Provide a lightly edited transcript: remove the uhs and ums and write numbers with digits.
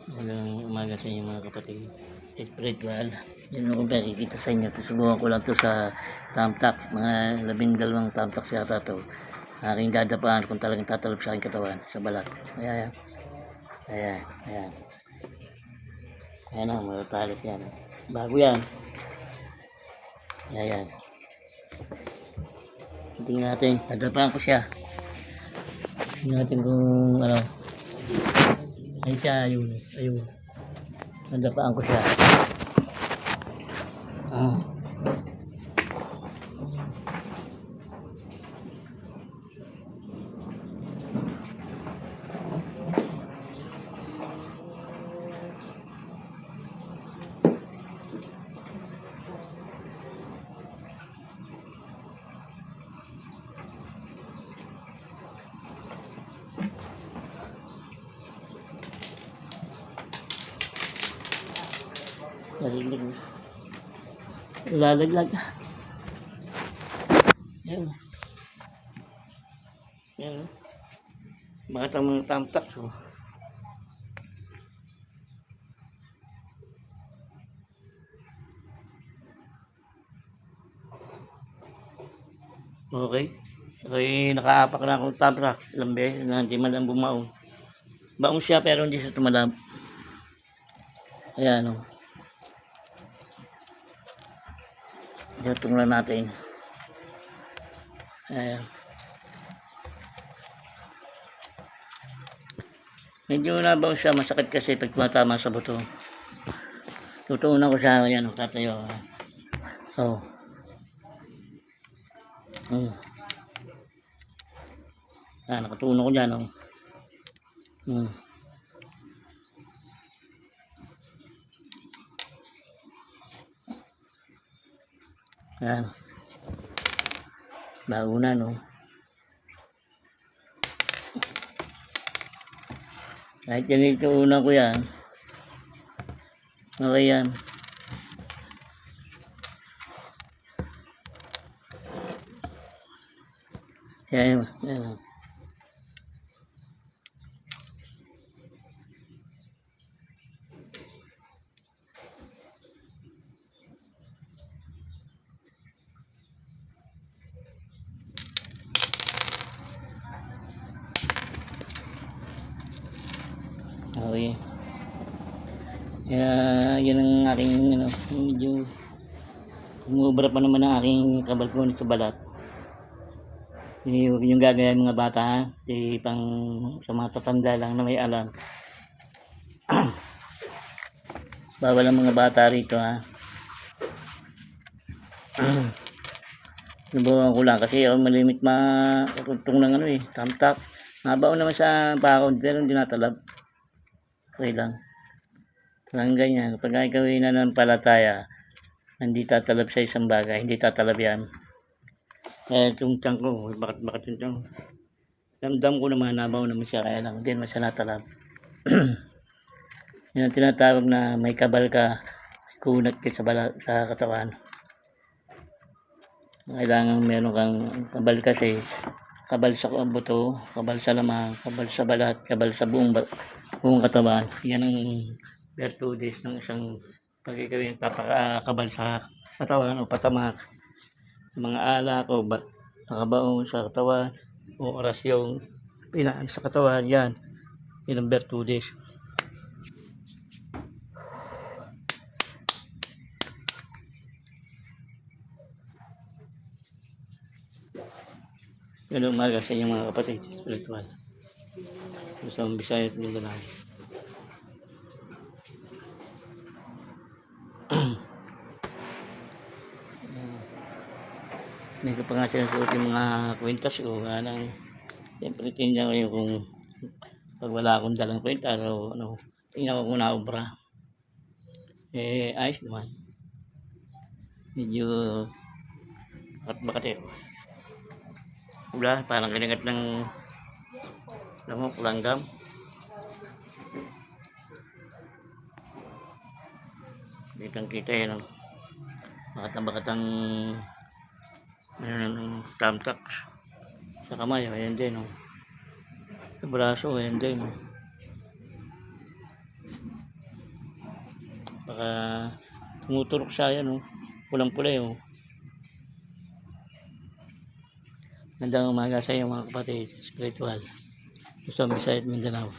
Magandang umaga sa inyo mga kapatid. Spiritual. Yan ako nakikita sa inyo. Susubukan ko lang to sa thumbtack. Mga 12 thumbtack yata to. Aking dadapaan kung talagang tatalab sa aking katawan. Sa balat. Ayan. Ayan. Ayan. Ayan o. Matatalis yan. Bago yan. Ayan. Tingnan natin. Dadapaan ko siya. Tingnan natin kung ano. Ay siya. Ayun. Ayun. Nadapaan ko siya. Narinig mo. Lalaglag. Yan. Yan. Bakit ang mga thumbtack so? Okay. Okay, nakaapak na akong thumbtack. Ilang beses na hindi man lang bumaong. Baong siya pero hindi siya tumalab. Ayan o. Tunglan natin. Ayan. Medyo nabaw siya, masakit kasi pag tumatama sa buto. Tutuunan ko siya, yan, tatayo. Oh. Nakatuunan ko dyan, oh. Yan. Bago na, no. Kahit yan ito una ko yan. Okay yan. Yan. Yan. Okay. Yan ang aking medyo umubra pa naman ang aking kabalkon sa balat. Yung gagawin mga bata ha. Di pang sa mga tatanda lang na may alam. Bawal ang mga bata rito ha. Subukan ko lang kasi ako malimit matutong ng thumbtack. Mabaon naman sa bakod pero hindi natalab. Okay lang. Lang ganyan. Kapag ikaw ay nananampalataya, hindi tatalab sa isang bagay, hindi tatalab yan. Itong tiyang ko, bakit yung tiyang? Damdam ko naman, nabaw naman siya, kaya lang, hindi naman siya natalab. Yan ang tinatawag na may kabal ka, may kunat ka sa katawan. Kailangan meron kang kabal kasi, kabal sa buto, kabal sa lamang, kabal sa balat, kabal sa buong katawan. Yan ang virtudes ng isang pagkikawin papakabal sa katawan o patamak. Mga alak o nakabaon sa katawan o orasyong pinaan sa katawan, yan ang virtudes. Ganun umaga sa inyong mga kapatid spiritual sa Bisaya at Mindanao. Hindi ko pa nga sinusuot yung mga kwintas ko. Siyempre tingnan ko yung kung pag wala akong dalang kwintas o tingnan ko kung naubra. Ayos naman. Medyo bakat-bakat Wala, parang kinagat ng lamok, langgam. Kitang-kita yan bakat-bakatang thumbtack sa kamay, ayan din sa braso, ayan din Baka tumuturok siya yan, oh. Pulang-pula, oh. Magandang umaga sa iyo mga kapatid, spiritual. Luzon, Visayas, Mindanao.